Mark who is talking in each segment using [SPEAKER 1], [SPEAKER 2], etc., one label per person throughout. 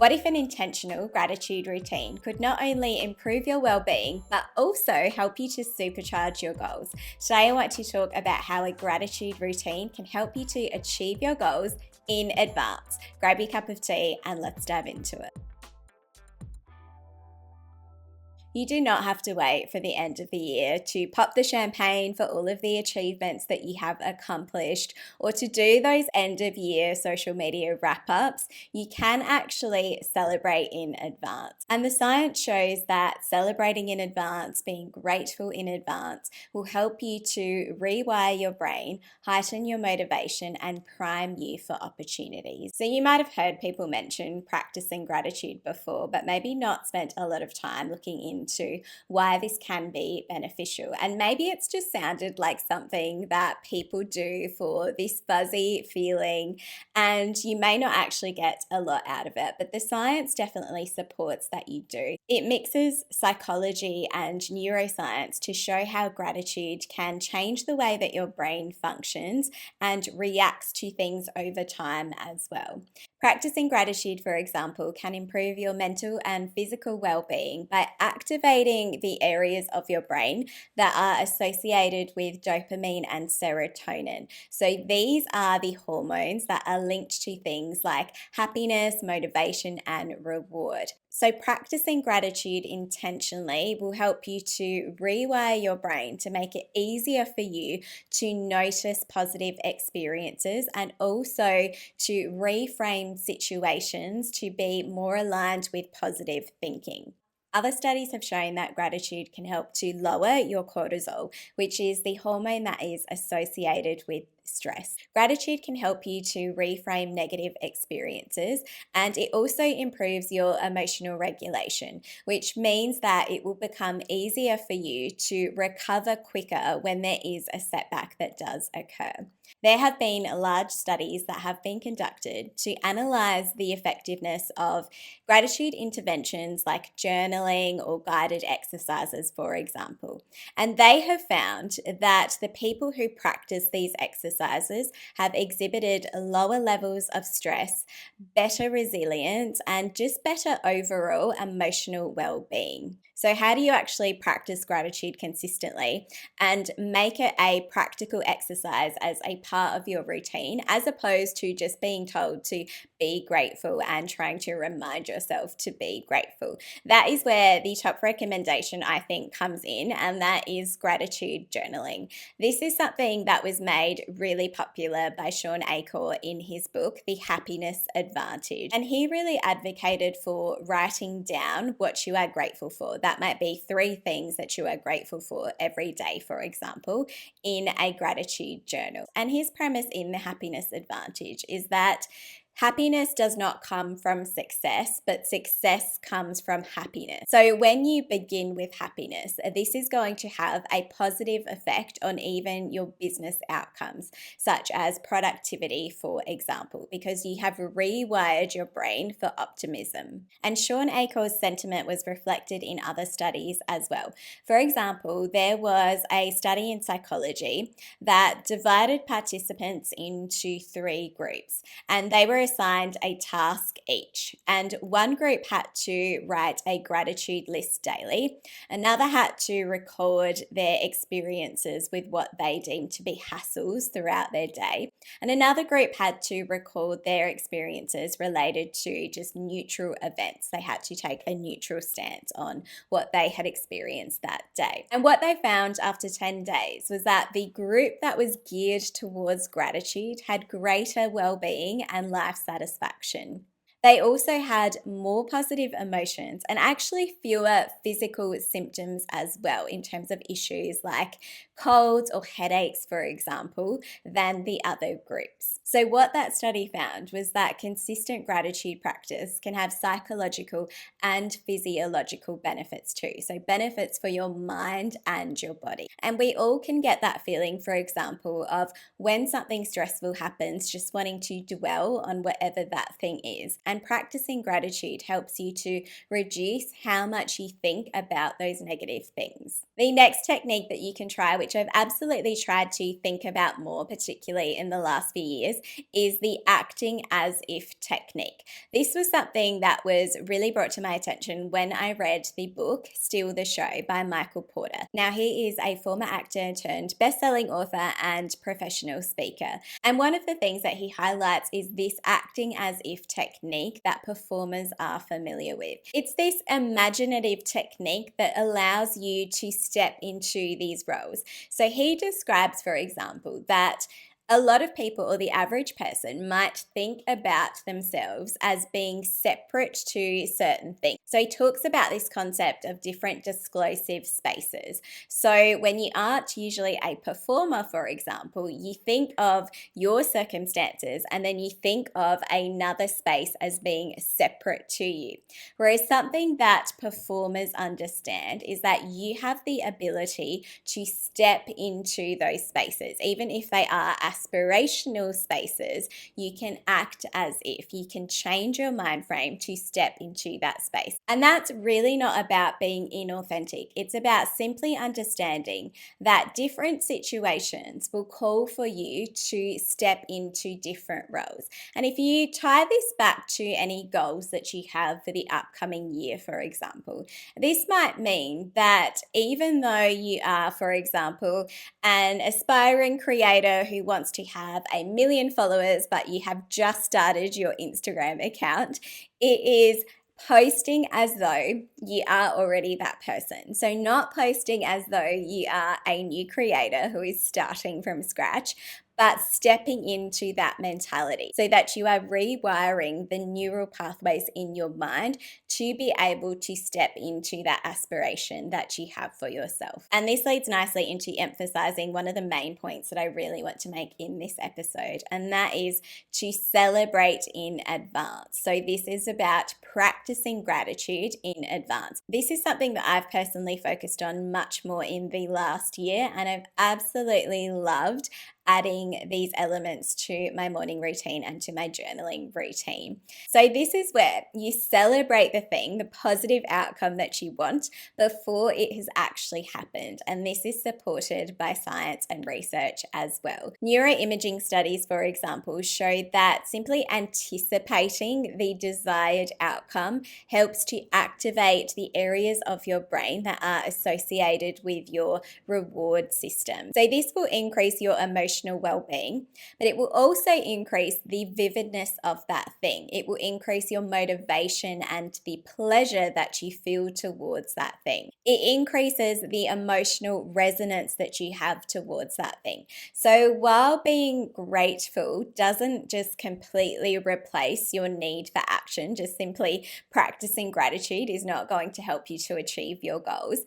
[SPEAKER 1] What if an intentional gratitude routine could not only improve your well-being, but also help you to supercharge your goals? Today I want to talk about how a gratitude routine can help you to achieve your goals in advance. Grab your cup of tea and let's dive into it. You do not have to wait for the end of the year to pop the champagne for all of the achievements that you have accomplished or to do those end of year social media wrap ups. You can actually celebrate in advance. And the science shows that celebrating in advance, being grateful in advance, will help you to rewire your brain, heighten your motivation, and prime you for opportunities. So you might have heard people mention practicing gratitude before, but maybe not spent a lot of time looking into why this can be beneficial. And maybe it's just sounded like something that people do for this fuzzy feeling, and you may not actually get a lot out of it, but the science definitely supports that you do. It mixes psychology and neuroscience to show how gratitude can change the way that your brain functions and reacts to things over time as well. Practicing gratitude, for example, can improve your mental and physical well-being by activating the areas of your brain that are associated with dopamine and serotonin. So these are the hormones that are linked to things like happiness, motivation, and reward. So practicing gratitude intentionally will help you to rewire your brain to make it easier for you to notice positive experiences and also to reframe situations to be more aligned with positive thinking. Other studies have shown that gratitude can help to lower your cortisol, which is the hormone that is associated with stress. Gratitude can help you to reframe negative experiences, and it also improves your emotional regulation, which means that it will become easier for you to recover quicker when there is a setback that does occur. There have been large studies that have been conducted to analyze the effectiveness of gratitude interventions like journaling or guided exercises, for example. And they have found that the people who practice these exercises have exhibited lower levels of stress, better resilience, and just better overall emotional well-being. So how do you actually practice gratitude consistently and make it a practical exercise as a part of your routine, as opposed to just being told to be grateful and trying to remind yourself to be grateful? That is where the top recommendation, I think, comes in, and that is gratitude journaling. This is something that was made really popular by Shawn Achor in his book, The Happiness Advantage. And he really advocated for writing down what you are grateful for. That might be 3 things that you are grateful for every day, for example, in a gratitude journal. And his premise in The Happiness Advantage is that happiness does not come from success, but success comes from happiness. So when you begin with happiness, this is going to have a positive effect on even your business outcomes, such as productivity, for example, because you have rewired your brain for optimism. And Shawn Achor's sentiment was reflected in other studies as well. For example, there was a study in psychology that divided participants into 3 groups, and they were assigned a task each. And one group had to write a gratitude list daily. Another had to record their experiences with what they deemed to be hassles throughout their day. And another group had to record their experiences related to just neutral events. They had to take a neutral stance on what they had experienced that day. And what they found after 10 days was that the group that was geared towards gratitude had greater well-being and life satisfaction. They also had more positive emotions and actually fewer physical symptoms as well, in terms of issues like colds or headaches, for example, than the other groups. So what that study found was that consistent gratitude practice can have psychological and physiological benefits too. So benefits for your mind and your body. And we all can get that feeling, for example, of when something stressful happens, just wanting to dwell on whatever that thing is. And practicing gratitude helps you to reduce how much you think about those negative things. The next technique that you can try, which I've absolutely tried to think about more, particularly in the last few years, is the acting as if technique. This was something that was really brought to my attention when I read the book Steal the Show by Michael Porter. Now, he is a former actor turned best-selling author and professional speaker. And one of the things that he highlights is this acting as if technique that performers are familiar with. It's this imaginative technique that allows you to step into these roles. So he describes, for example, that a lot of people, or the average person, might think about themselves as being separate to certain things. So he talks about this concept of different disclosive spaces. So when you aren't usually a performer, for example, you think of your circumstances and then you think of another space as being separate to you. Whereas something that performers understand is that you have the ability to step into those spaces, even if they are aspirational spaces. You can act as if. You can change your mind frame to step into that space. And that's really not about being inauthentic. It's about simply understanding that different situations will call for you to step into different roles. And if you tie this back to any goals that you have for the upcoming year, for example, this might mean that even though you are, for example, an aspiring creator who wants to have 1 million followers, but you have just started your Instagram account, it is posting as though you are already that person. So not posting as though you are a new creator who is starting from scratch, but stepping into that mentality so that you are rewiring the neural pathways in your mind to be able to step into that aspiration that you have for yourself. And this leads nicely into emphasizing one of the main points that I really want to make in this episode, and that is to celebrate in advance. So this is about practicing gratitude in advance. This is something that I've personally focused on much more in the last year, and I've absolutely loved adding these elements to my morning routine and to my journaling routine. So this is where you celebrate the thing, the positive outcome that you want before it has actually happened. And this is supported by science and research as well. Neuroimaging studies, for example, show that simply anticipating the desired outcome helps to activate the areas of your brain that are associated with your reward system. So this will increase your emotional well-being, but it will also increase the vividness of that thing. It will increase your motivation and the pleasure that you feel towards that thing. It increases the emotional resonance that you have towards that thing. So while being grateful doesn't just completely replace your need for action, just simply practicing gratitude is not going to help you to achieve your goals.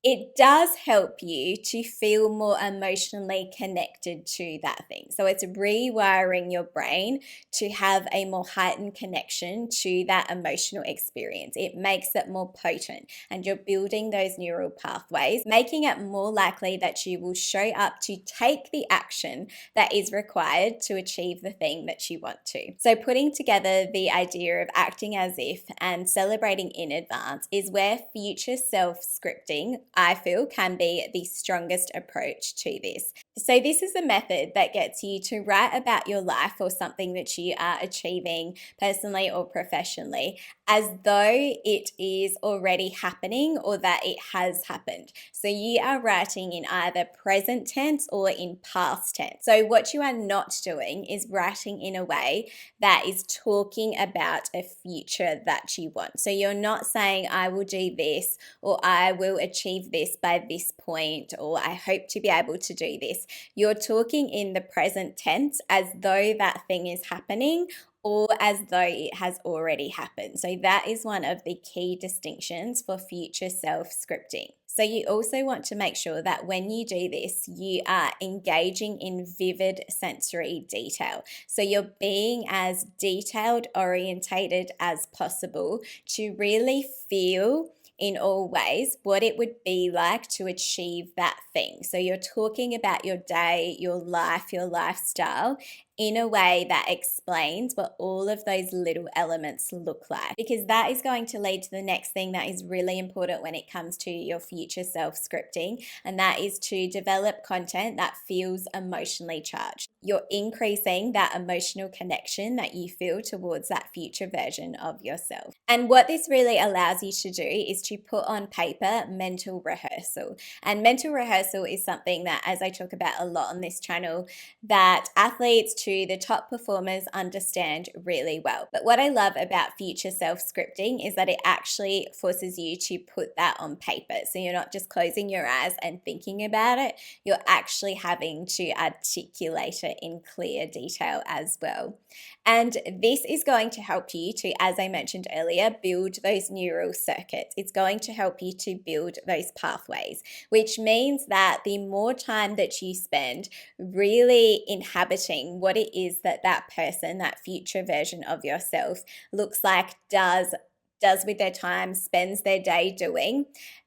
[SPEAKER 1] It does help you to feel more emotionally connected to that thing. So it's rewiring your brain to have a more heightened connection to that emotional experience. It makes it more potent, and you're building those neural pathways, making it more likely that you will show up to take the action that is required to achieve the thing that you want to. So putting together the idea of acting as if and celebrating in advance is where future self-scripting, I feel, can be the strongest approach to this. So this is a method that gets you to write about your life or something that you are achieving personally or professionally as though it is already happening or that it has happened. So you are writing in either present tense or in past tense. So what you are not doing is writing in a way that is talking about a future that you want. So you're not saying, I will do this, or I will achieve this by this point, or I hope to be able to do this. You're talking in the present tense as though that thing is happening or as though it has already happened. So that is one of the key distinctions for future self-scripting. So you also want to make sure that when you do this, you are engaging in vivid sensory detail. So you're being as detailed orientated as possible to really feel in all ways what it would be like to achieve that thing. So you're talking about your day, your life, your lifestyle in a way that explains what all of those little elements look like, because that is going to lead to the next thing that is really important when it comes to your future self scripting, and that is to develop content that feels emotionally charged. You're increasing that emotional connection that you feel towards that future version of yourself. And what this really allows you to do is to put on paper mental rehearsal. And mental rehearsal is something that, as I talk about a lot on this channel, that athletes to the top performers understand really well. But what I love about future self scripting is that it actually forces you to put that on paper. So you're not just closing your eyes and thinking about it, you're actually having to articulate it in clear detail as well. And this is going to help you to, as I mentioned earlier, build those neural circuits. It's going to help you to build those pathways, which means that the more time that you spend really inhabiting what it is that that person, that future version of yourself looks like, does with their time, spends their day doing,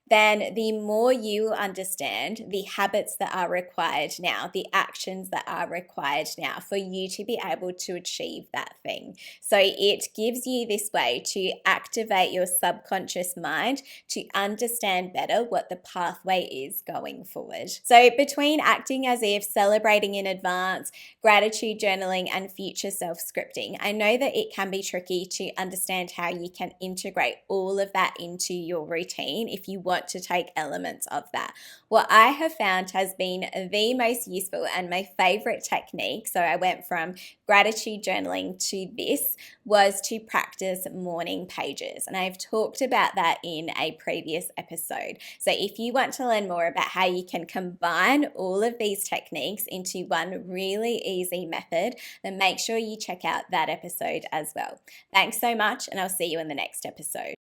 [SPEAKER 1] then the more you understand the habits that are required now, the actions that are required now for you to be able to achieve that thing. So it gives you this way to activate your subconscious mind to understand better what the pathway is going forward. So between acting as if, celebrating in advance, gratitude journaling, and future self scripting, I know that it can be tricky to understand how you can integrate all of that into your routine if you want to take elements of that. What I have found has been the most useful and my favorite technique, so I went from gratitude journaling to this, was to practice morning pages. And I've talked about that in a previous episode. So if you want to learn more about how you can combine all of these techniques into one really easy method, then make sure you check out that episode as well. Thanks so much, and I'll see you in the next episode.